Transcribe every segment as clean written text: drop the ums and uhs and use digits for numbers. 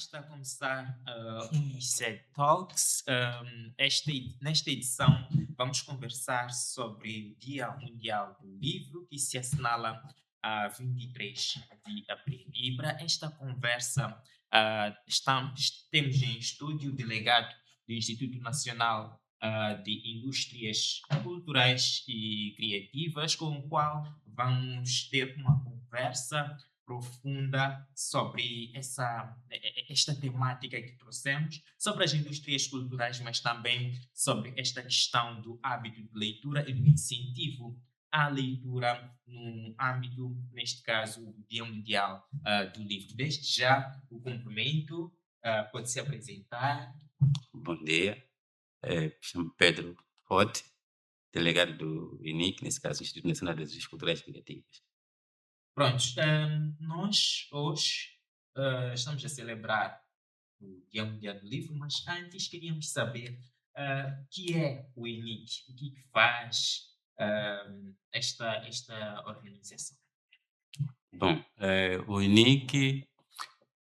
está a começar um ICED Talks. Nesta edição, vamos conversar sobre o Dia Mundial do Livro, que se assinala a 23 de abril. E para esta conversa, temos em estúdio o delegado do Instituto Nacional de Indústrias Culturais e Criativas, com o qual vamos ter uma conversa profunda sobre esta temática que trouxemos, sobre as indústrias culturais, mas também sobre esta questão do hábito de leitura e do incentivo à leitura no âmbito, neste caso, do Dia Mundial do Livro. Desde já, o cumprimento, pode se apresentar. Bom dia, chamo Pedro Rote, delegado do INIC, nesse caso, Instituto Nacional das Indústrias Culturais e Criativas. Prontos, nós hoje estamos a celebrar o Dia Mundial do Livro, mas antes queríamos saber o que é o INIC, o que faz esta organização. Bom, o INIC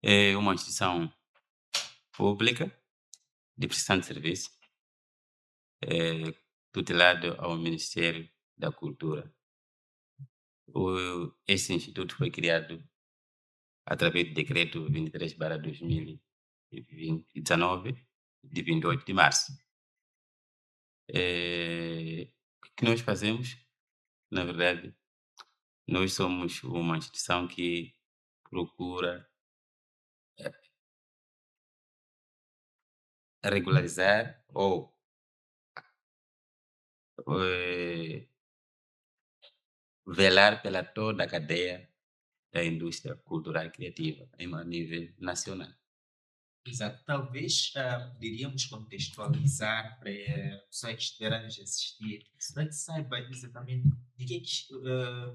é uma instituição pública de prestação de serviço, tutelado ao Ministério da Cultura. Esse instituto foi criado através do decreto 23/2019, de 28 de março. O que nós fazemos? Na verdade, nós somos uma instituição que procura regularizar ou eh, velar pela toda a cadeia da indústria cultural e criativa a nível nacional. Exato. Talvez poderíamos contextualizar para pessoas que estiverem nos assistir, para que saiba exatamente de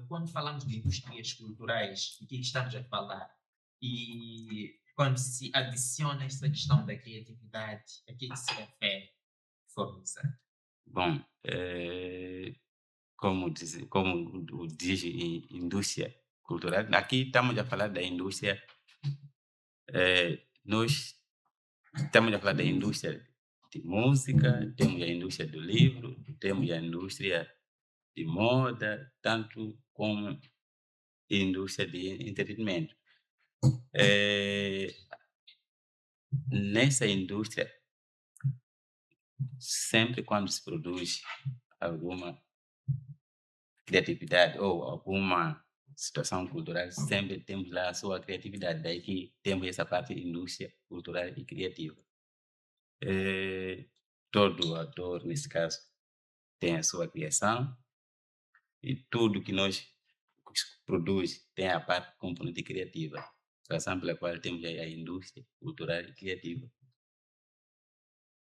quando falamos de indústrias culturais, de que estamos a falar. E quando se adiciona essa questão da criatividade, a que se refere de forma exata? Bom, como diz indústria cultural, aqui estamos a falar da indústria, nós estamos a falar da indústria de música, temos a indústria do livro, temos a indústria de moda, tanto como indústria de entretenimento. Nessa indústria, sempre quando se produz alguma criatividade ou alguma situação cultural, sempre temos lá a sua criatividade. Daí que temos essa parte de indústria cultural e criativa. Todo ator, nesse caso, tem a sua criação e tudo que nós produz tem a parte componente criativa, razão pela qual temos aí a indústria cultural e criativa.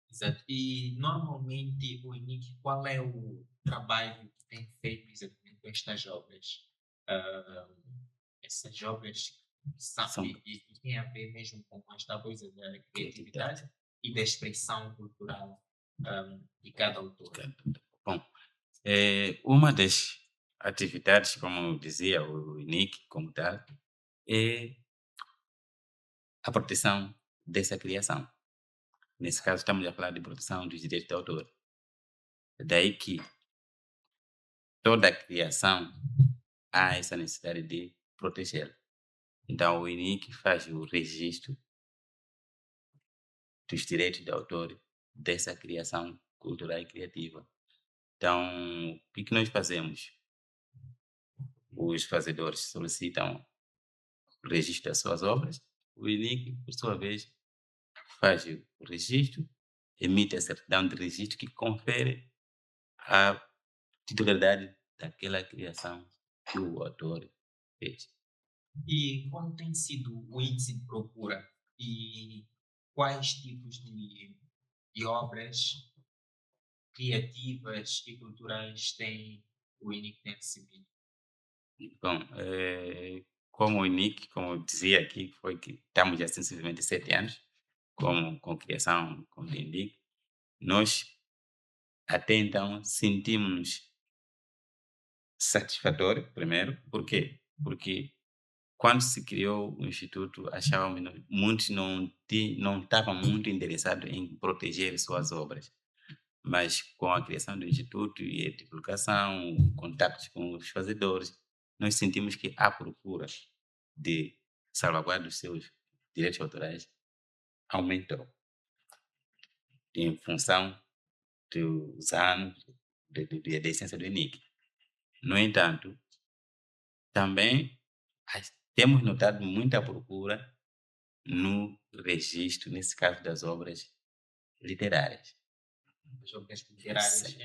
Exato. E normalmente o INIC, qual é o trabalho que tem feito exatamente com estas obras? Ah, essas obras São e têm a ver mesmo com esta coisa da criatividade. criatividade e da expressão cultural de cada autor. Bom, uma das atividades, como eu dizia, o INIC como tal, é a proteção dessa criação. Nesse caso, estamos a falar de proteção dos direitos de autor. Daí que toda criação há essa necessidade de protegê-la. Então, o INIC faz o registro dos direitos de autor dessa criação cultural e criativa. Então, o que nós fazemos? Os fazedores solicitam o registro das suas obras, o INIC, por sua vez, faz o registro, emite a certidão de registro que confere a titularidade daquela criação que o autor fez. E como tem sido o índice de procura e quais tipos de obras criativas e culturais tem o INIC tem recebido? Bom, como o INIC, como eu dizia aqui, foi que estamos há sensivelmente 7 anos com criação com o INIC, nós até então sentimos satisfatório, primeiro, por quê? Porque quando se criou o instituto, achávamos, muitos não estavam muito interessados em proteger suas obras, mas com a criação do instituto e a divulgação, contactos com os fazedores, nós sentimos que a procura de salvaguarda dos seus direitos autorais aumentou em função dos anos da essência do ENIC. No entanto, também temos notado muita procura no registro, nesse caso das obras literárias. As obras literárias, Sim.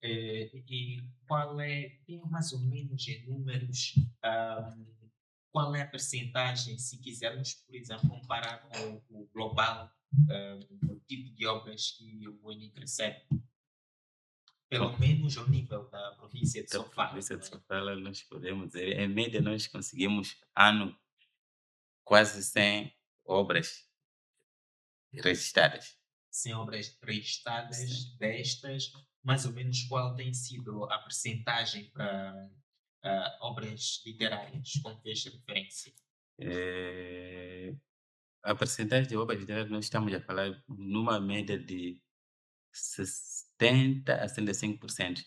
e qual é, tem mais ou menos em números, qual é a percentagem, se quisermos, por exemplo, comparar com o global, o tipo de obras que o ENIC recebe, pelo Bom, menos ao nível da província de da Sofala, província de não é? Sofala, nós podemos dizer, em média, nós conseguimos, ano, quase 100 obras registradas. Sem obras registadas Sim. destas, mais ou menos qual tem sido a percentagem para obras literárias, como fez referência? Eh, a percentagem de obras literárias, nós estamos a falar numa média de 70 a 75%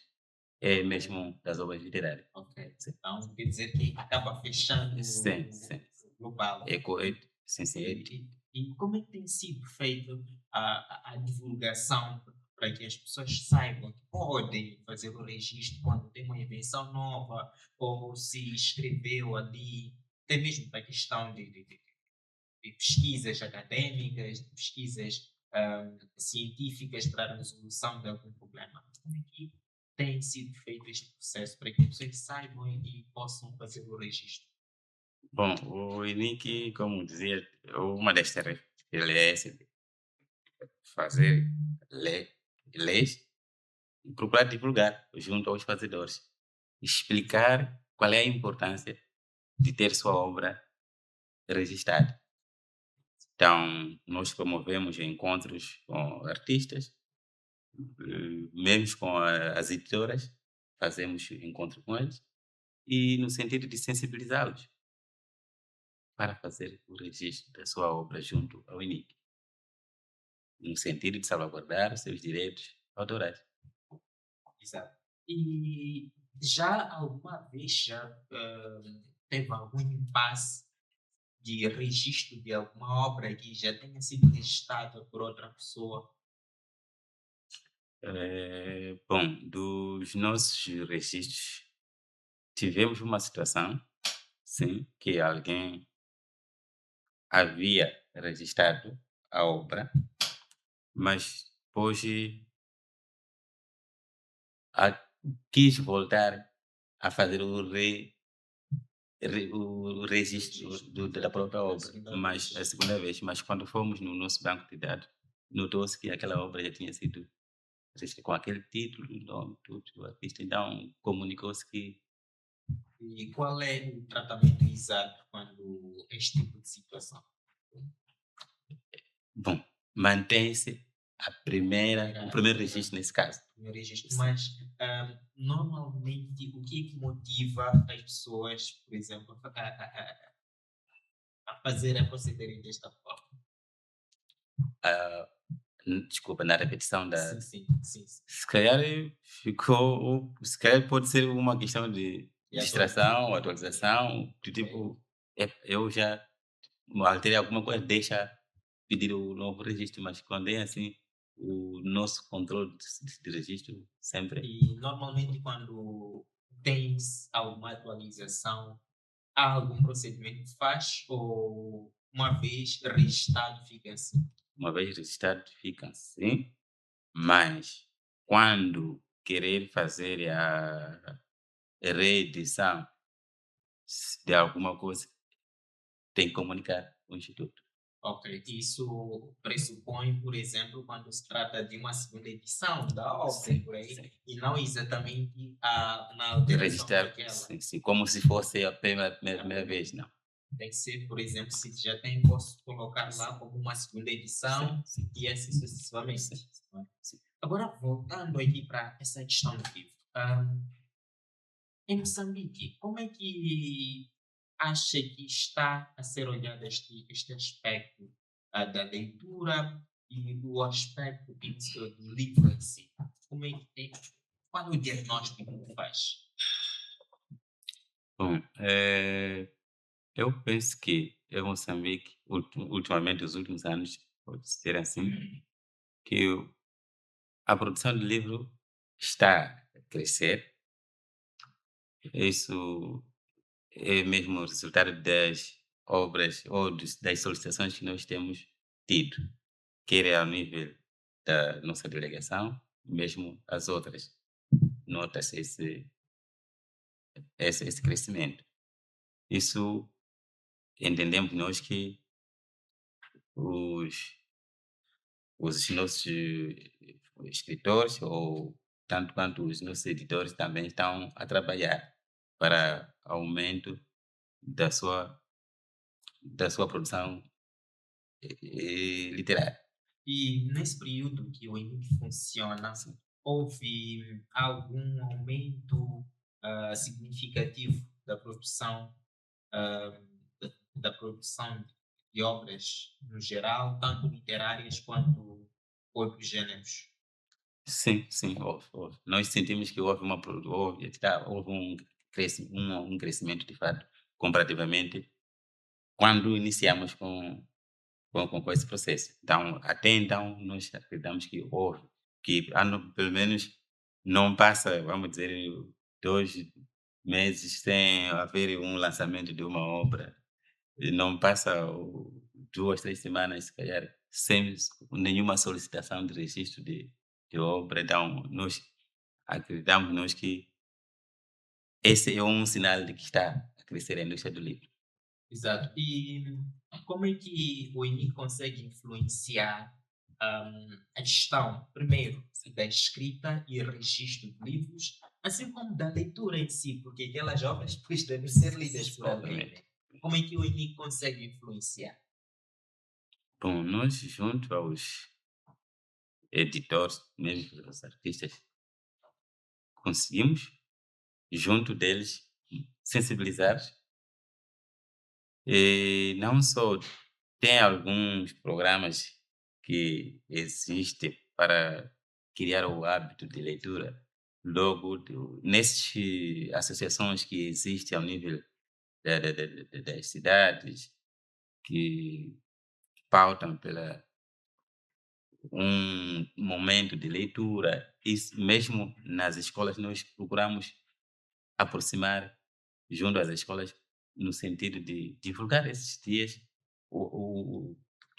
é mesmo das obras literárias. Ok. Sim, Então, quer dizer que acaba fechando sim, sim. o global. É correto. Sim, sim. E como é que tem sido feito a divulgação para que as pessoas saibam que podem fazer o registro quando tem uma invenção nova ou se escreveu ali, até mesmo para a questão de pesquisas académicas, de pesquisas científicas para a resolução de algum problema. Como é que tem sido feito este processo para que as pessoas saibam e possam fazer o registro? Bom, o INIC, como dizia, uma das tarefas dele é essa, de fazer leis e procurar divulgar junto aos fazedores. Explicar qual é a importância de ter sua obra registrada. Então, nós promovemos encontros com artistas, mesmo com as editoras, fazemos encontro com eles, e no sentido de sensibilizá-los para fazer o registro da sua obra junto ao INIC, no sentido de salvaguardar os seus direitos autorais. Exato. E já alguma vez teve algum impasse de registro de alguma obra que já tenha sido registrada por outra pessoa? Bom, dos nossos registros, tivemos uma situação, sim, que alguém havia registrado a obra, mas depois a- quis voltar a fazer o registro da própria A obra, segunda mas a vez. segunda vez, mas quando fomos no nosso banco de dados, notou-se que aquela obra já tinha sido registrada com aquele título, nome, tudo, o artista, então comunicou-se que, E qual é o tratamento exato quando este tipo de situação? bom, mantém-se o primeiro registro nesse caso. Primeiro registro, Sim. mas normalmente o que é que motiva as pessoas, por exemplo, a fazer a procederem desta forma? Ah, desculpa, na repetição Sim, da. sim, sim, sim. Se calhar se calhar pode ser uma questão de E atualiza. distração, atualização, do tipo, eu já alterei alguma coisa, deixa pedir o novo registro, mas quando é assim, o nosso controle de registro sempre. E normalmente quando tens alguma atualização, há algum procedimento que faz ou uma vez registado fica assim? Uma vez registrado, fica assim, mas quando querer fazer a reedição de alguma coisa, tem que comunicar com o Instituto. Ok, isso pressupõe, por exemplo, quando se trata de uma segunda edição da obra Sim, por aí, sim. e não exatamente na De alteração registrar, daquela. sim, sim, como se fosse a primeira vez, não. Tem que ser, por exemplo, se já tem, posso colocar lá Sim, como uma segunda sim, edição sim, e assim sim, sucessivamente. Não é? sim. Agora, voltando aqui para essa questão do livro. Em Moçambique, como é que acha que está a ser olhado este aspecto da leitura e o aspecto do livro em si? Como é que qual é o diagnóstico que faz? Bom, eu penso que em Moçambique, ultimamente, os últimos anos, pode ser assim, que a produção de livro está a crescer. Isso é mesmo o resultado das obras ou das solicitações que nós temos tido, quer ao nível da nossa delegação, mesmo as outras. Nota-se esse crescimento. Isso entendemos nós que os, os nossos escritores, ou tanto quanto os nossos editores, também estão a trabalhar para aumento da sua, da sua produção literária. E nesse período que o ENIC funciona, Sim. houve algum aumento significativo da produção, ah, da produção de obras no geral, tanto literárias quanto outros géneros? Sim, sim, houve, houve. Nós sentimos que houve houve um crescimento de fato, comparativamente quando iniciamos com esse processo. Então, até então, nós acreditamos que houve, que pelo menos não passa, vamos dizer, 2 meses sem haver um lançamento de uma obra. E não passa 2, 3 semanas, se calhar, sem nenhuma solicitação de registro de obra. Então, nós acreditamos nós que esse é um sinal de que está a crescer a indústria do livro. Exato. E como é que o ENIC consegue influenciar a gestão, primeiro, da escrita e registro de livros, assim como da leitura em si, porque aquelas obras depois devem ser lidas por alguém, Obviamente. né? Como é que o ENIC consegue influenciar? Bom, nós junto aos editores, mesmo os artistas, conseguimos, junto deles, sensibilizar, e não só tem alguns programas que existem para criar o hábito de leitura, logo nessas associações que existem ao nível das cidades, que pautam pela um momento de leitura, isso mesmo nas escolas nós procuramos aproximar junto às escolas no sentido de divulgar esses dias,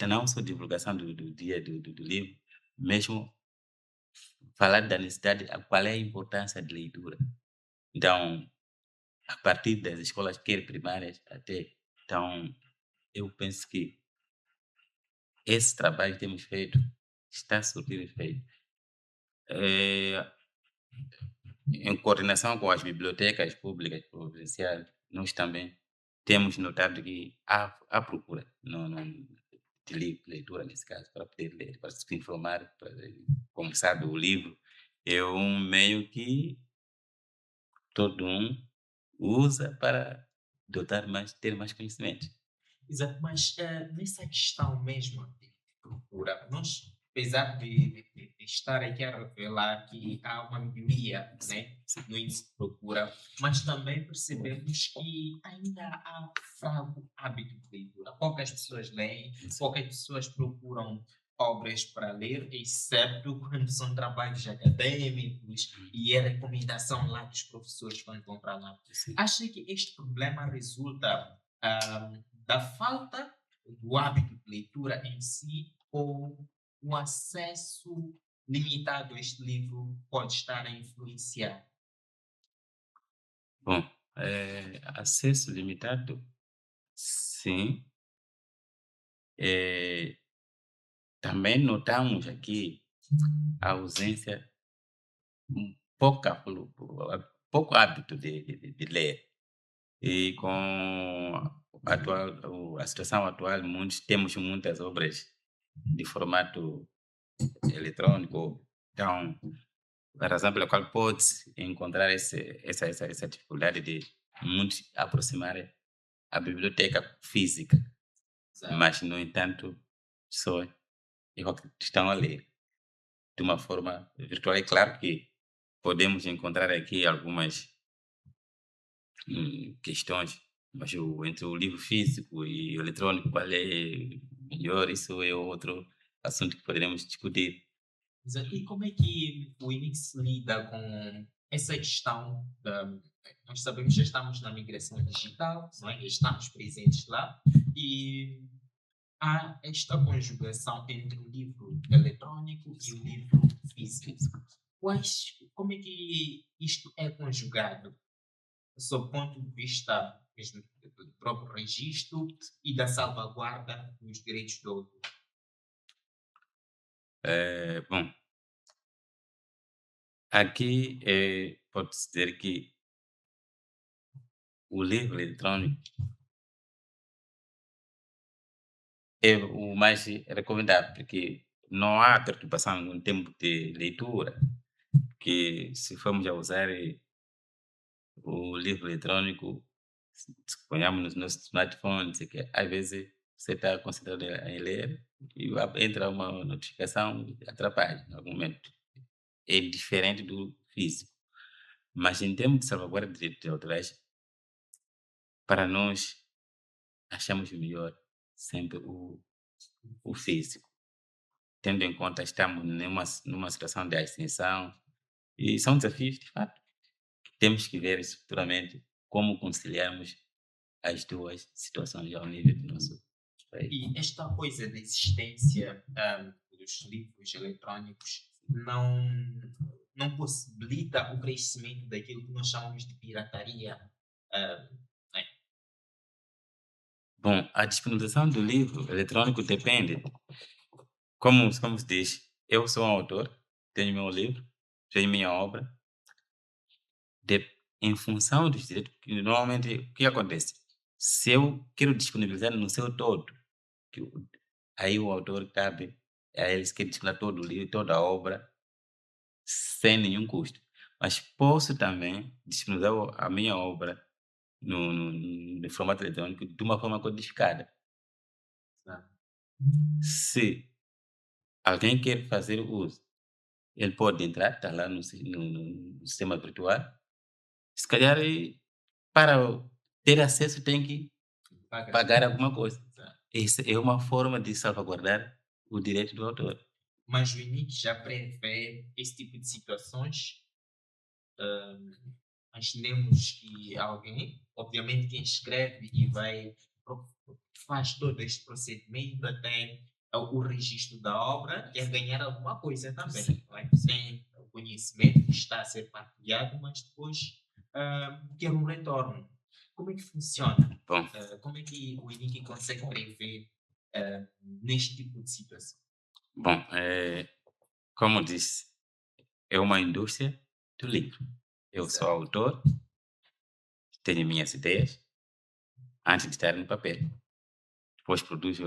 não só divulgação do dia do livro, mesmo falar da necessidade, qual é a importância de leitura. Então, a partir das escolas, quer primárias até, então, eu penso que esse trabalho que temos feito está a surtir efeito. Eh, Em coordenação com as bibliotecas públicas provinciais, nós também temos notado que há procura de leitura, nesse caso, para poder ler, para se informar. Como sabe, o livro é um meio que todo usa para ter mais conhecimento. Exato, mas nessa questão mesmo de procura, nós, apesar de estar aqui a revelar que há uma melhoria, né, no índice de procura, mas também percebemos que ainda há fraco hábito de leitura. Poucas pessoas leem, poucas pessoas procuram obras para ler, exceto quando são trabalhos acadêmicos e é recomendação lá dos professores quando vão para lá. Sim. Acha que este problema resulta da falta do hábito de leitura em si ou o acesso limitado a este livro pode estar a influenciar? Bom, acesso limitado, sim. Eh, Também notamos aqui a ausência, um pouca pouco hábito de ler. E com a situação atual, temos muitas obras de formato eletrônico. Então, a razão pela qual pode encontrar essa dificuldade de muitos aproximarem a biblioteca física, Exato. mas, no entanto, só estão a ler de uma forma virtual. É claro que podemos encontrar aqui algumas questões, mas entre o livro físico e o eletrônico, qual é melhor? Isso é outro assunto que poderemos discutir. Exato. E como é que o Unix lida com essa questão da. Nós sabemos que já estamos na migração digital, não é? Já estamos presentes lá, e há esta conjugação entre o livro eletrônico e o livro físico. Como é que isto é conjugado, sob o ponto de vista mesmo do próprio registro e da salvaguarda dos direitos do autor? Bom, aqui pode-se dizer que o livro eletrônico é o mais recomendável, porque não há perturbação no tempo de leitura, que se formos a usar o livro eletrônico, se ponhamos no nosso smartphone, não sei o quê, às vezes você está concentrado em ler e entra uma notificação e atrapalha em algum momento. É diferente do físico. Mas em termos de salvaguarda de direitos autorais, para nós achamos melhor sempre o físico, tendo em conta estamos numa situação de ascensão e são desafios, de fato, que temos que ver futuramente como conciliarmos as duas situações ao nível do nosso país. E esta coisa da existência dos livros eletrónicos não possibilita o crescimento daquilo que nós chamamos de pirataria. ah, né? Bom, a disponibilização do livro eletrônico depende, como se diz, eu sou um autor, tenho meu livro, tenho minha obra, em função dos direitos, que normalmente o que acontece? Se eu quero disponibilizar no seu todo, que aí o autor cabe a ele se quer disponibilizar todo o livro, toda a obra, sem nenhum custo. Mas posso também disponibilizar a minha obra no formato eletrônico de uma forma codificada. Tá? Se alguém quer fazer o uso, ele pode entrar, está lá no sistema virtual, se calhar para ter acesso tem que Paga. pagar alguma coisa. Tá. Essa é uma forma de salvaguardar o direito do autor. Mas o INIC já prevê esse tipo de situações. Imaginemos que alguém, obviamente quem escreve e faz todo este procedimento até o registro da obra, quer ganhar alguma coisa também, Sim. não é? Tem o conhecimento que está a ser partilhado, mas depois quer um retorno. Como é que funciona? Bom, Como é que o INIC consegue prever neste tipo de situação? bom, como disse, é uma indústria do livro. Eu sou Exato. autor, tenho minhas ideias antes de estar no papel. Depois produzo,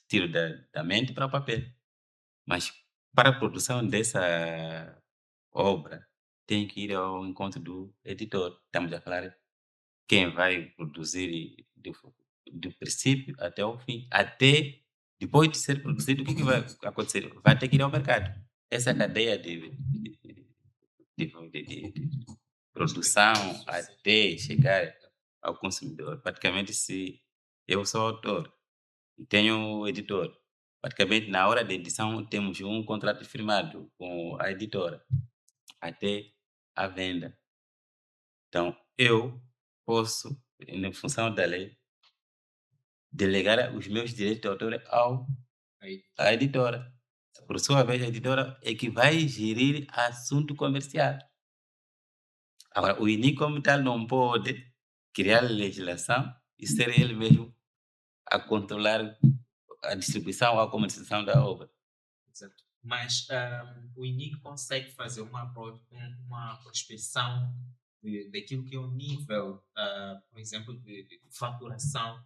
tiro da mente para o papel. Mas para a produção dessa obra, tem que ir ao encontro do editor. Estamos a falar quem vai produzir do princípio até o fim. Até depois de ser produzido, o que vai acontecer? Vai ter que ir ao mercado. Essa cadeia de produção até chegar ao consumidor. Praticamente, se eu sou autor e tenho o editor, praticamente na hora da edição temos um contrato firmado com a editora até a venda. Então, eu posso, em função da lei, delegar os meus direitos de autor Aí, à editora. Por sua vez, a editora é que vai gerir assunto comercial. Agora, o INI, como tal, não pode criar legislação e ser ele mesmo a controlar a distribuição ou a comercialização da obra. exato. Mas o INIC consegue fazer uma prospecção daquilo que é o nível, por exemplo, de faturação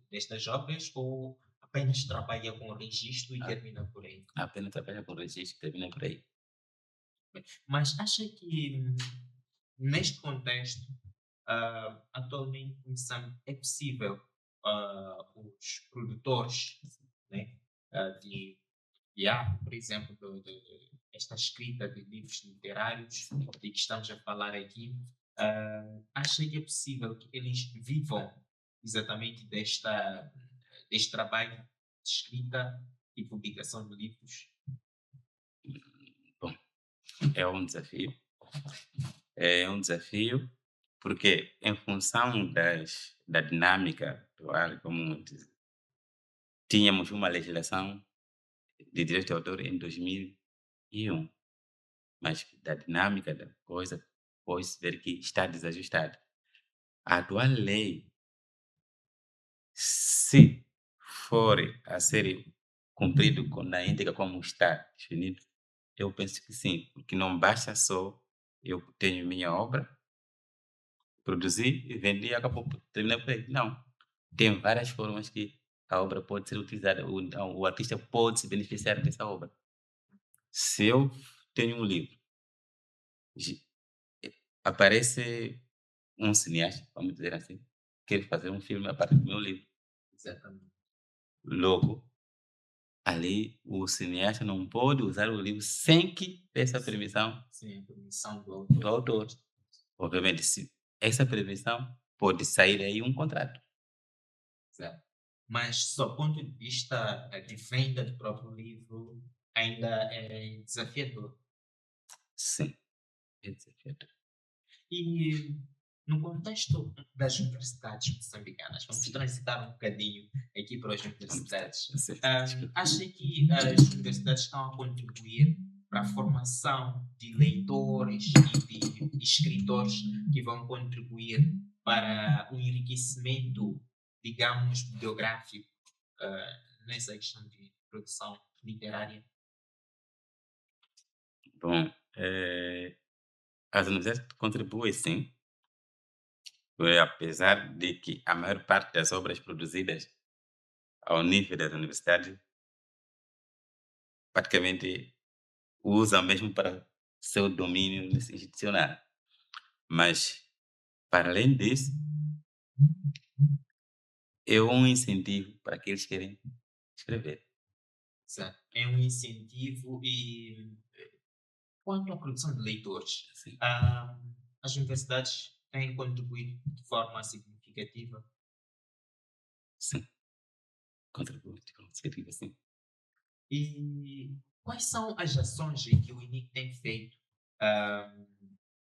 destas obras, ou apenas trabalha com o registro e A- termina por aí? Apenas trabalha com registro, termina por aí. Mas acha que neste contexto atualmente em Moçambique é possível os produtores, né, de arte, por exemplo, esta escrita de livros literários de que estamos a falar aqui, acha que é possível que eles vivam exatamente deste trabalho de escrita e publicação de livros? Bom, é um desafio. É um desafio porque em função da dinâmica atual, como tínhamos uma legislação de direito de autor em 2001, mas da dinâmica da coisa, pode-se ver que está desajustada. A atual lei, se for a ser cumprido na íntegra como está definido, eu penso que sim, porque não basta só eu tenho minha obra, produzi e vendi e acabou, terminei por aí. Não, tem várias formas que a obra pode ser utilizada, o artista pode se beneficiar dessa obra. Se eu tenho um livro, gi- aparece um cineasta, vamos dizer assim, quer fazer um filme a partir do meu livro. Exatamente. Logo, ali o cineasta não pode usar o livro sem que peça permissão Sim, a permissão do do autor. autor. Obviamente, se essa permissão pode sair aí um contrato. Exato. Mas, do ponto de vista de venda do próprio livro, ainda é desafiador. Sim, é desafiador. E no contexto das universidades moçambicanas, vamos Sim, transitar um bocadinho aqui para as universidades. sim, Acha que as universidades estão a contribuir para a formação de leitores e de escritores que vão contribuir para o enriquecimento, digamos, bibliográfico nessa questão de produção literária? Bom, as universidades contribuem sim, apesar de que a maior parte das obras produzidas ao nível das universidades praticamente usam mesmo para seu domínio institucional. Mas, para além disso, é um incentivo para aqueles que querem escrever. Exato. É um incentivo e quanto à produção de leitores, Sim, ah, as universidades têm contribuído de forma significativa. sim, contribui, significa sim. E quais são as ações que o INIC tem feito ah,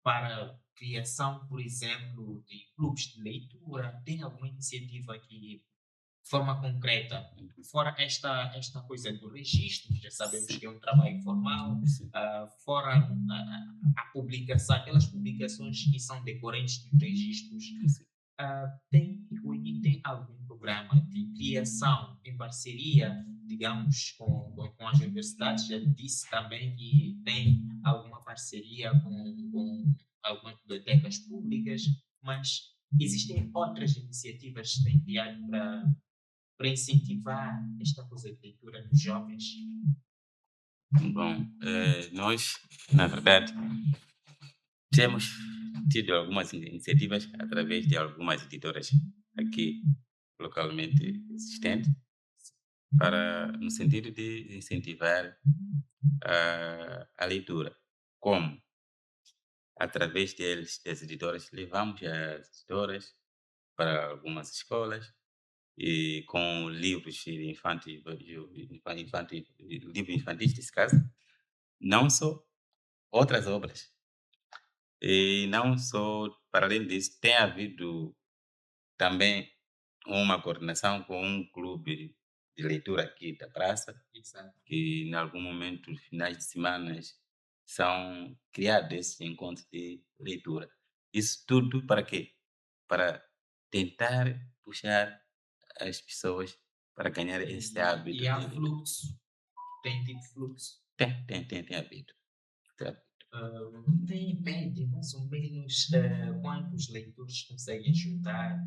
para a criação, por exemplo, de clubes de leitura? Tem alguma iniciativa que, de forma concreta, fora esta coisa do registro, já sabemos Sim, que é um trabalho formal, sim, fora a publicação, aquelas publicações que são decorrentes dos registros, sim. o INIC tem algum programa de criação em parceria, digamos, com as universidades? Já disse também que tem alguma parceria com algumas bibliotecas públicas, mas existem outras iniciativas que têm criado para incentivar esta coisa de leitura nos jovens? Bom, nós, na verdade, temos tido algumas iniciativas através de algumas editoras aqui localmente existentes, no sentido de incentivar a leitura. Como? Através das editoras, levamos as editoras para algumas escolas e com livros de livros infantis, nesse caso, não só outras obras. E não só, para além disso, tem havido também uma coordenação com um clube de leitura aqui da praça, Exato. que em algum momento, finais de semanas, são criados esses encontros de leitura. Isso tudo para quê? Para tentar puxar as pessoas para ganhar esse hábito E há de leitura. fluxo, tem tido fluxo. Tem havido. Tem. Tem média, mais ou menos, quantos leitores conseguem juntar?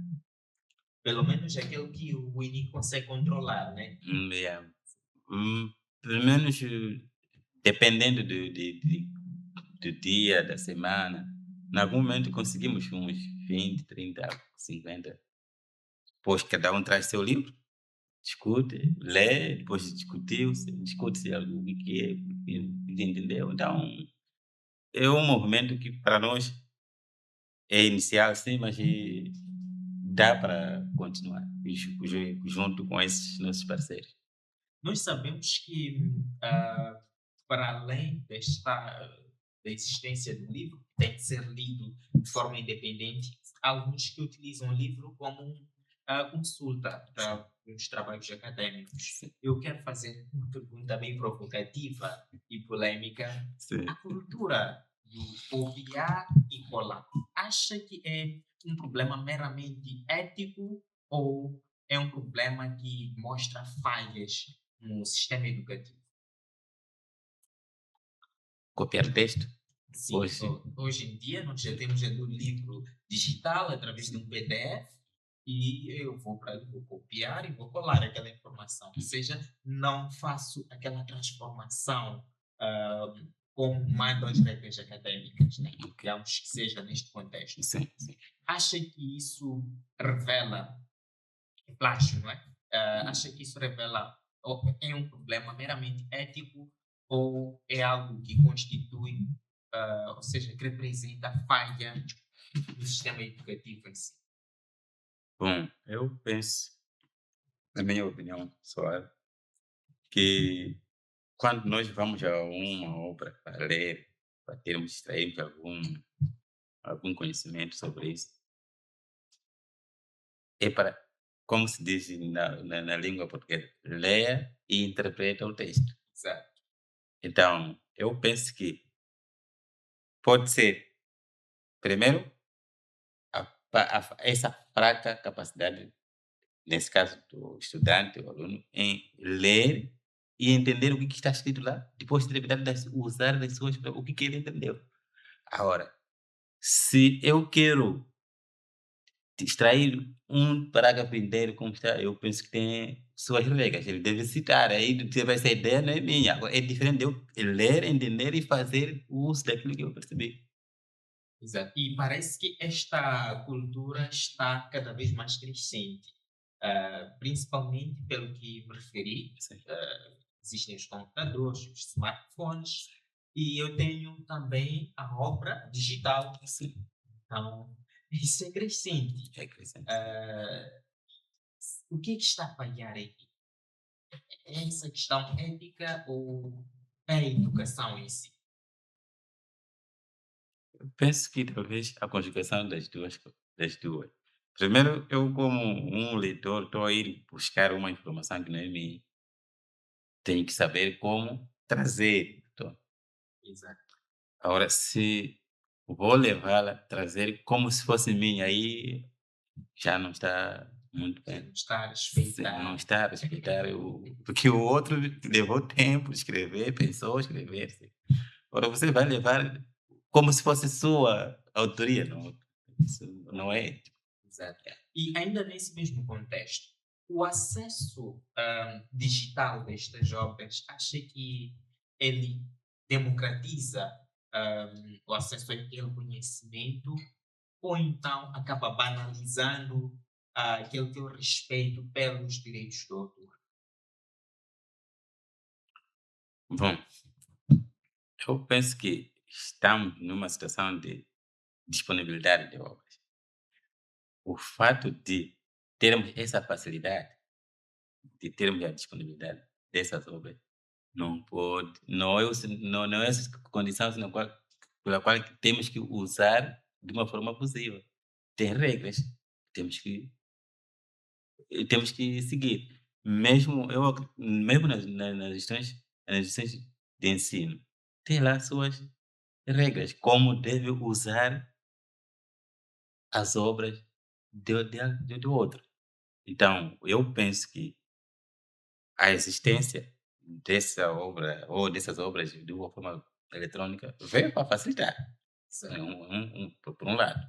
Pelo menos aquele que o Winnie consegue controlar, né? Yeah. Pelo menos dependendo do dia, da semana, Em algum momento conseguimos uns 20, 30, 50. Depois cada um traz seu livro, discute, lê, depois discute-se algo o que é, o que entendeu. Então, é um movimento que para nós é inicial, sim, mas dá para continuar junto com esses nossos parceiros. Nós sabemos que, para além da existência do livro, que tem de ser lido de forma independente, há alguns que utilizam o livro como consulta para os trabalhos académicos. Sim, Eu quero fazer uma pergunta bem provocativa e polêmica. sim. A cultura do copiar e colar, acha que é um problema meramente ético ou é um problema que mostra falhas no sistema educativo? Copiar texto, Sim, hoje, hoje em dia nós já temos o livro digital através de um PDF e eu vou copiar e vou colar aquela informação. Ou seja, não faço aquela transformação ah, como mandam as regras académicas, né? ok, Digamos que seja neste contexto. sim, sim. Acha que isso revela plágio, não é? Acha que isso revela ou é um problema meramente ético ou é algo que constitui, ou seja, que representa falha no sistema educativo em si? Bom, eu penso, na minha opinião pessoal, que quando nós vamos a uma obra para ler, para extrairmos algum conhecimento sobre isso, é para, como se diz na língua portuguesa, leia e interpreta o texto. Exato, Então, eu penso que pode ser, primeiro, essa fraca capacidade, nesse caso do estudante, o aluno, em ler e entender o que está escrito lá, depois ter a habilidade de usar as suas, o que ele entendeu. Agora, se eu quero extrair um parágrafo inteiro como está, eu penso que tem suas regras, ele deve citar, aí tipo, essa ideia não é minha, agora é diferente de eu ler, entender e fazer uso daquilo que eu percebi. exato. E parece que esta cultura está cada vez mais crescente, principalmente pelo que me referi. Sim, Existem os computadores, os smartphones, e eu tenho também a obra digital. sim, Então, isso é crescente. é crescente. Ah, o que é que está a falhar aí? É essa questão ética ou é a educação em si? Eu penso que talvez a conjugação das duas. Primeiro, eu como um leitor estou a ir buscar uma informação que não é minha, tenho que saber como trazer. Então, Exato. agora, se vou levá-la, trazer como se fosse minha, aí já não está muito Já bem. não está a Não respeitar. está a respeitar porque o outro levou tempo de escrever, pensou escrever. Sim. Agora você vai levar como se fosse sua autoria, não, isso não é. Exato. E ainda nesse mesmo contexto, o acesso digital destas obras, acha que ele democratiza o acesso àquele conhecimento ou então acaba banalizando aquele teu respeito pelos direitos do autor? Bom, eu penso que estamos numa situação de disponibilidade de obras. O fato de termos essa facilidade, de termos a disponibilidade dessas obras, não é essa condição pela qual temos que usar de uma forma abusiva. Tem regras, temos que, temos que seguir. Mesmo nas instituições de ensino, tem lá suas regras, como deve usar as obras do outro. Então, eu penso que a existência dessa obra ou dessas obras de uma forma eletrônica veio para facilitar, Certo. por um lado,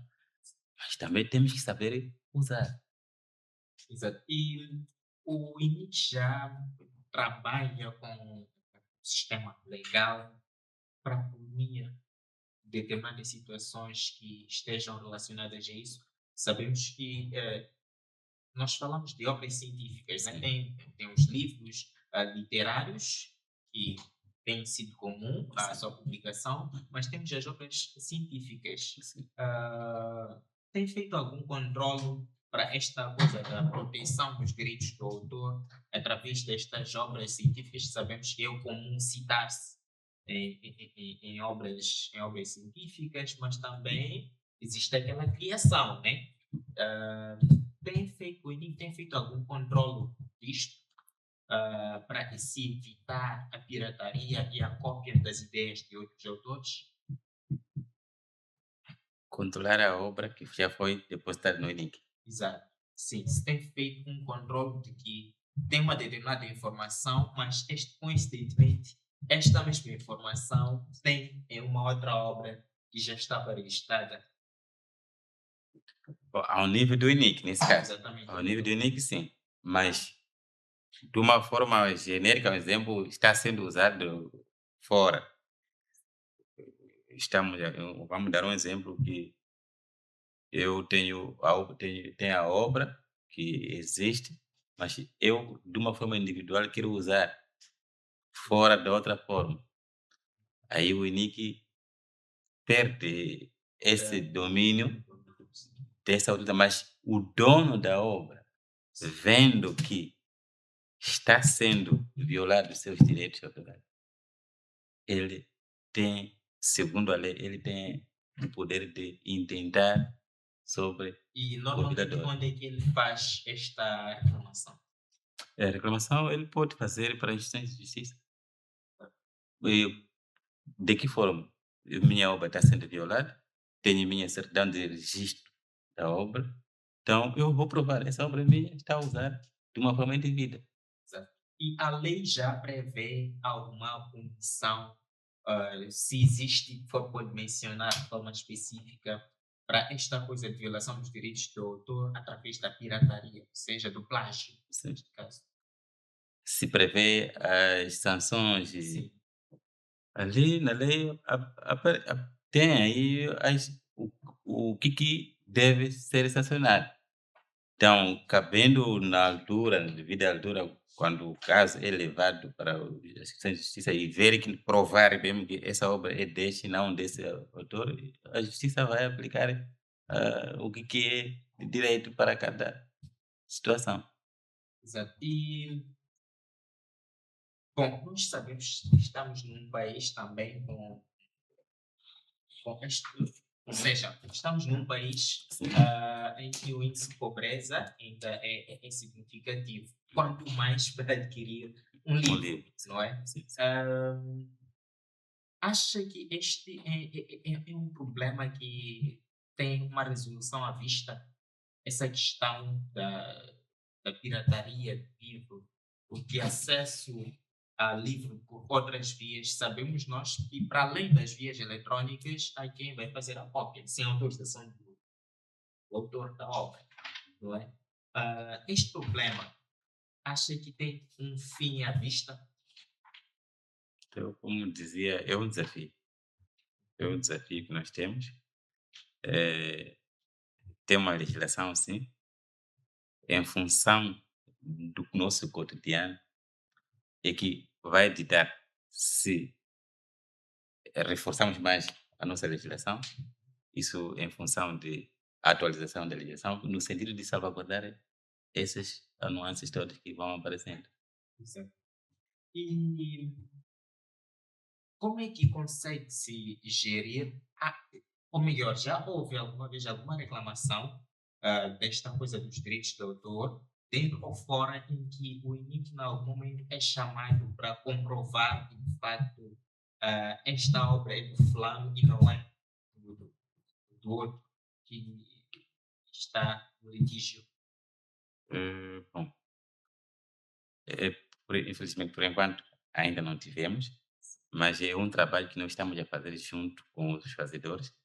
mas também temos que saber usar. Exato. E o INIT já trabalha com o sistema legal para punir determinadas situações que estejam relacionadas a isso. Sabemos que nós falamos de obras científicas, né? Sim, Tem os livros literários, que têm sido comum a sim, sua publicação, mas temos as obras científicas. sim. Tem feito algum controle para esta coisa da proteção dos direitos do autor através destas obras científicas? Sabemos que é o comum citar-se em obras científicas, mas também existe aquela criação, né? Ah, o INIC tem feito algum controle disto para que se evitar a pirataria e a cópia das ideias de outros autores? Controlar a obra que já foi depositada no link. Exato. Sim, se tem feito um controle de que tem uma determinada informação, mas coincidentemente, esta mesma informação tem em uma outra obra que já estava registrada. Ao nível do INIC, nesse caso. Exatamente. Ao nível do INIC, sim. Mas, de uma forma genérica, um exemplo, está sendo usado fora. Vamos dar um exemplo que eu tenho a obra que existe, mas eu, de uma forma individual, quero usar fora da outra forma. Aí o INIC perde esse domínio dessa outra, mas o dono da obra, vendo que está sendo violado os seus direitos autorais, ele tem, segundo a lei, ele tem o poder de intentar sobre E o normalmente violador. onde é que ele faz esta reclamação? A reclamação ele pode fazer para a instância de justiça. E de que forma? Minha obra está sendo violada, tenho minha certidão de registro da obra, então eu vou provar essa obra minha está a usar de uma forma indevida. Exato. E a lei já prevê alguma punição, se existe, for pode mencionar de forma específica para esta coisa de violação dos direitos do autor através da pirataria, ou seja, do plágio, Sim. neste caso. Se prevê as sanções Sim, e ali na lei tem aí o que deve ser sancionado. Então, cabendo na altura, na devida altura, quando o caso é levado para a Justiça e ver que provar mesmo que essa obra é deste e não desse autor, a justiça vai aplicar o que é de direito para cada situação. exato. E, bom, nós sabemos que estamos num país também com este, ou seja, estamos num país Sim, em que o índice de pobreza ainda é significativo, quanto mais para adquirir um um livro, livro. Sim, não é? sim, sim. Ah, acha que este é um problema que tem uma resolução à vista? Essa questão da pirataria de livro, o de acesso a livro por outras vias, sabemos nós que, para além das vias eletrónicas, há quem vai fazer a cópia, sem autorização do autor da obra, não é? Este problema, acha que tem um fim à vista? Então, como dizia, é um desafio. É um desafio que nós temos. Eh, Tem uma legislação, sim, em função do nosso cotidiano, é que vai ditar se reforçamos mais a nossa legislação, isso em função de atualização da legislação, no sentido de salvaguardar essas nuances todas que vão aparecendo. Exato. E como é que consegue se gerir, ou melhor, já houve alguma vez alguma reclamação desta coisa dos direitos de autor, dentro ou fora, em que o INIC, em algum momento, é chamado para comprovar que, de facto, esta obra é do fulano e não é do outro que está no litígio? Bom, é, infelizmente, por enquanto, ainda não tivemos, mas é um trabalho que nós estamos a fazer junto com os fazedores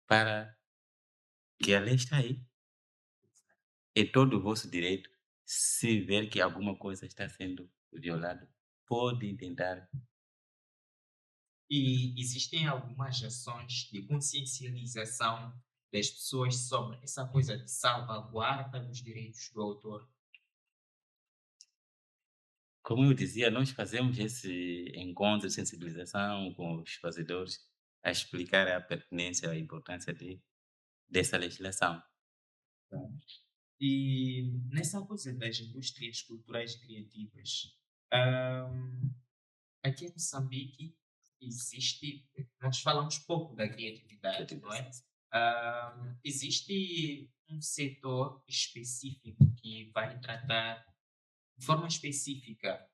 para que a lei está aí. É todo o vosso direito, se ver que alguma coisa está sendo violada, podem tentar E existem algumas ações de consciencialização das pessoas sobre essa coisa de salvaguarda dos direitos do autor. Como eu dizia, nós fazemos esse encontro de sensibilização com os fazedores a explicar a pertinência, a importância dessa legislação. E nessa coisa das indústrias culturais e criativas, ahm, aqui em Moçambique existe, nós falamos pouco da criatividade, não é? Existe um setor específico que vai tratar de forma específica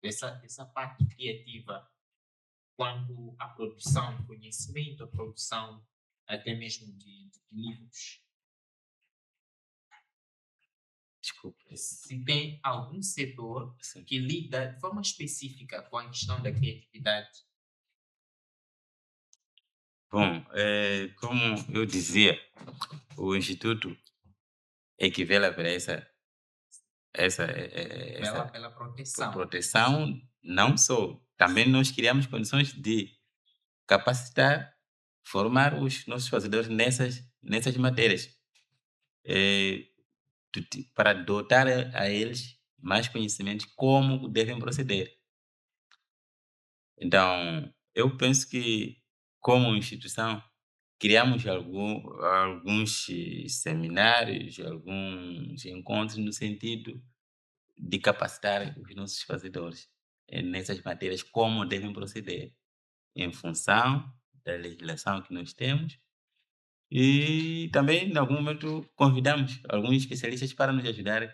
dessa parte criativa, quanto à produção de conhecimento, a produção até mesmo de livros. Desculpe. Se tem algum setor Sim. que lida de forma específica com a questão da criatividade. Bom, como eu dizia, o Instituto é que vela para Pela essa proteção. proteção, não só, também nós criamos condições de capacitar, formar os nossos fazedores nessas matérias, eh, para dotar a eles mais conhecimentos como devem proceder. Então, eu penso que, como instituição, criamos alguns seminários, alguns encontros no sentido de capacitar os nossos fazedores nessas matérias como devem proceder, em função da legislação que nós temos. E também, em algum momento, convidamos alguns especialistas para nos ajudar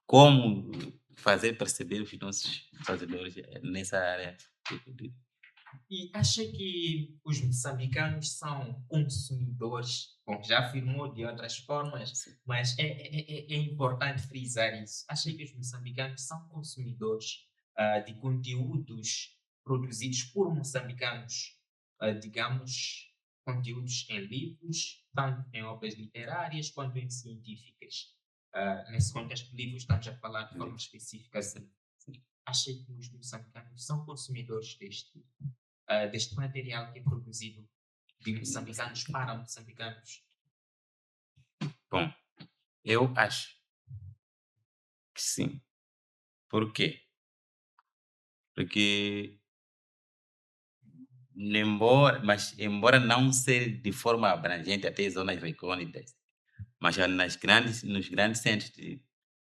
como fazer perceber os nossos fazedores nessa área. E acha que os moçambicanos são consumidores? Bom, já afirmou de outras formas, mas é importante frisar isso. Acha que os moçambicanos são consumidores de conteúdos produzidos por moçambicanos, digamos, conteúdos em livros, tanto em obras literárias quanto em científicas? Nesse contexto de livros, estamos a falar de forma específica assim. Acha que os moçambicanos são consumidores deste material que é produzido de moçambicanos para moçambicanos? Bom, eu acho que sim. Por quê? Porque, embora não ser de forma abrangente até zonas recônditas, mas já nos grandes centros,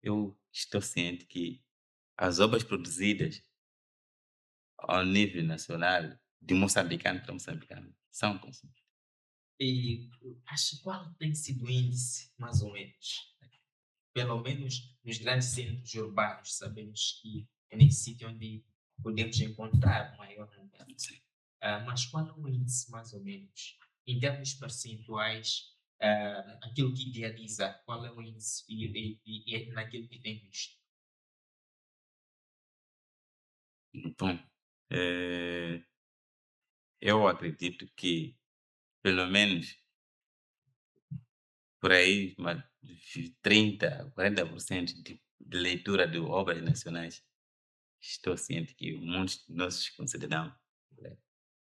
eu estou ciente que as obras produzidas ao nível nacional, de moçambicano para moçambicano, são consumidas. E acho qual tem sido o índice, mais ou menos? Pelo menos nos grandes centros urbanos, sabemos que é nesse sítio onde podemos encontrar o maior número. Sim. Mas qual é o índice, mais ou menos? Em termos percentuais, aquilo que idealiza, qual é o índice e é naquilo que tem visto? Bom, eu acredito que, pelo menos, por aí, 30, 40% de leitura de obras nacionais, estou ciente que muitos de nossos concidadãos.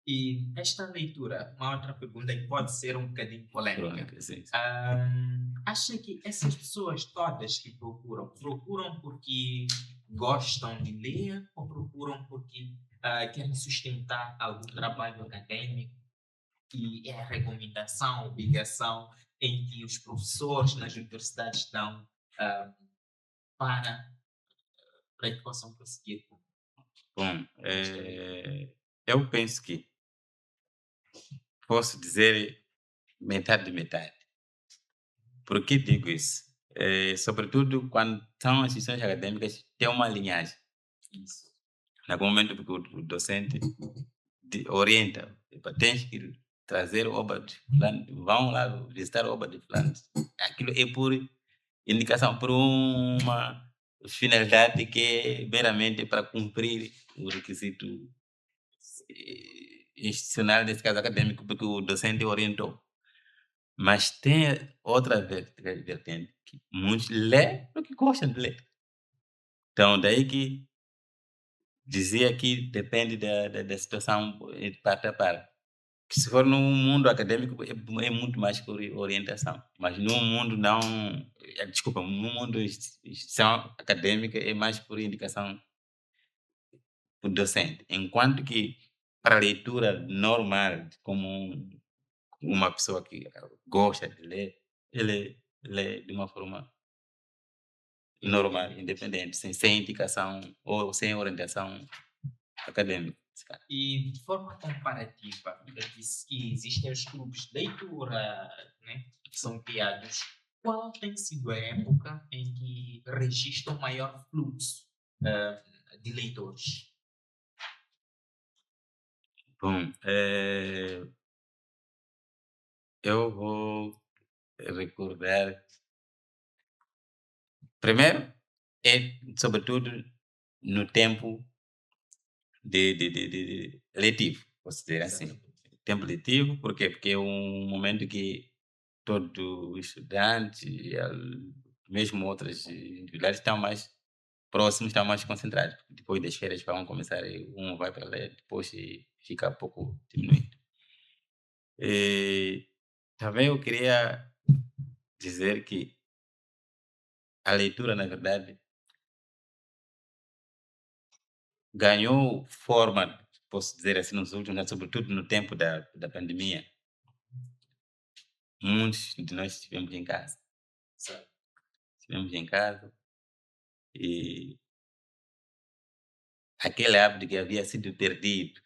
E esta leitura, uma outra pergunta que pode ser um bocadinho polêmica. Pronto, sim. Acha que essas pessoas todas que procuram porque gostam de ler ou procuram porque querem sustentar algum trabalho acadêmico e é a recomendação, a obrigação em que os professores nas universidades dão ah, para, para que possam prosseguir Bom, com esta leitura? eu penso que posso dizer metade de metade. Por que digo isso? Sobretudo quando são as instituições acadêmicas, tem uma linhagem. Isso. Naquele momento que o docente orienta, "Epa, tens que trazer obra de fulano, vão lá visitar a obra de fulano." Aquilo é por indicação, por uma finalidade que é meramente para cumprir o requisito institucional, nesse caso acadêmico, porque o docente orientou. Mas tem outra vertente, que muitos lê porque gostam de ler. Então, daí que dizia que depende da situação de parte a parte. Que se for num mundo acadêmico é muito mais por orientação, mas num mundo não, desculpa, num mundo de instituição acadêmica é mais por indicação do docente, enquanto que para a leitura normal, como uma pessoa que gosta de ler, ele lê de uma forma normal, independente, sem indicação ou sem orientação acadêmica. E de forma comparativa, disse que existem os clubes de leitura, né, que são criados. Qual tem sido a época em que registra o maior fluxo de leitores? Bom, eu vou recordar. Primeiro, é sobretudo no tempo de letivo, posso dizer assim. Exatamente. Tempo letivo, por quê? Porque é um momento que todo estudante, mesmo outras individualidades, estão mais próximos, estão mais concentrados. Depois das férias vão começar, um vai para ler, depois fica um pouco diminuído. Também eu queria dizer que a leitura, na verdade, ganhou forma, posso dizer assim, nos últimos anos, sobretudo no tempo da pandemia. Muitos de nós estivemos em casa. Certo. Estivemos em casa e aquele hábito que havia sido perdido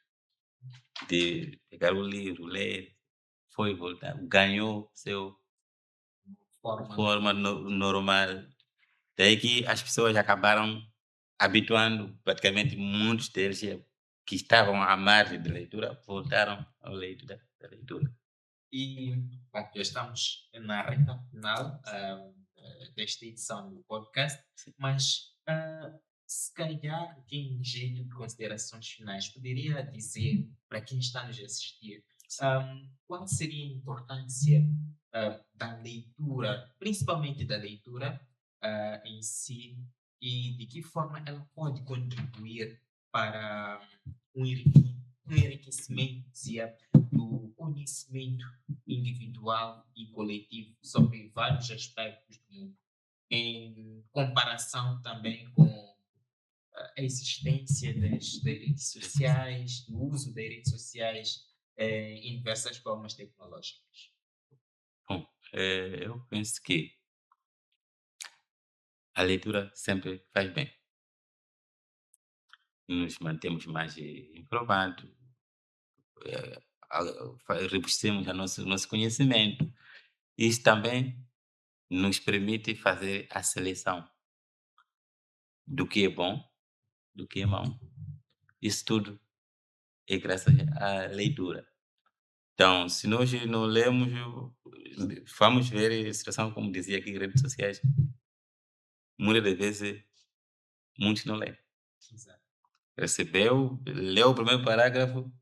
de pegar o livro, ler, foi voltar, ganhou seu forma normal. Daí que as pessoas acabaram habituando, praticamente muitos deles que estavam à margem da leitura, voltaram ao leito da leitura. E bom, já estamos na reta final desta edição do podcast, mas se calhar, aqui em jeito de considerações finais, poderia dizer para quem está nos a assistir qual seria a importância da leitura, principalmente da leitura em si, e de que forma ela pode contribuir para um enriquecimento, dizia, do conhecimento individual e coletivo sobre vários aspectos do mundo, em comparação também com a existência das redes sociais, do uso das redes sociais em diversas formas tecnológicas. Bom, eu penso que a leitura sempre faz bem. Nos mantemos mais informados, robustecemos nosso conhecimento. Isso também nos permite fazer a seleção do que é bom, do que é mau. Isso tudo é graças à leitura. Então, se nós não lemos, vamos ver a situação, como dizia aqui, redes sociais, muitas das vezes, muitos não leem. Exato. Recebeu, leu o primeiro parágrafo,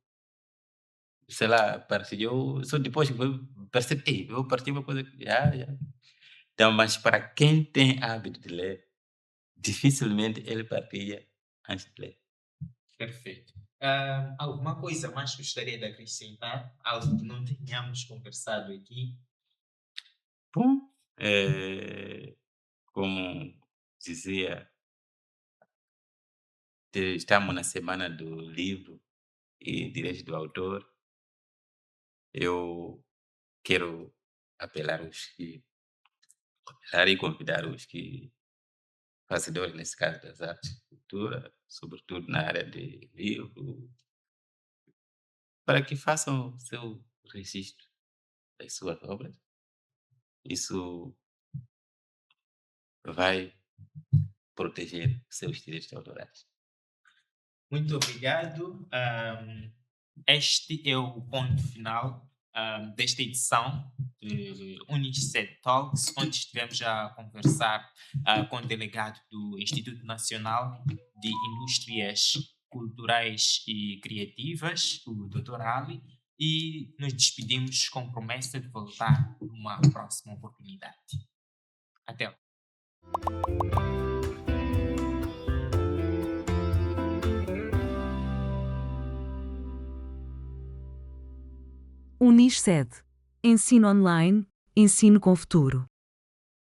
sei lá, partilhou, só depois que foi perceber, "Ei, eu partilhei uma coisa que já. Então, mas para quem tem hábito de ler, dificilmente ele partilha antes de ler. Perfeito. Alguma coisa mais gostaria de acrescentar? Algo que não tenhamos conversado aqui? Bom, como dizia, estamos na semana do livro e direitos do autor. Eu quero apelar os que apelar e convidar os que fazedores, nesse caso das artes e cultura, sobretudo na área de livro, para que façam o seu registro das suas obras. Isso vai proteger seus direitos autorais. Muito obrigado. Este é o ponto final desta edição de Unicef Talks, onde estivemos a conversar com o delegado do Instituto Nacional de Indústrias Culturais e Criativas, o Dr. Ali, e nos despedimos com promessa de voltar numa próxima oportunidade. Até lá. Unisced. Ensino online, ensino com futuro.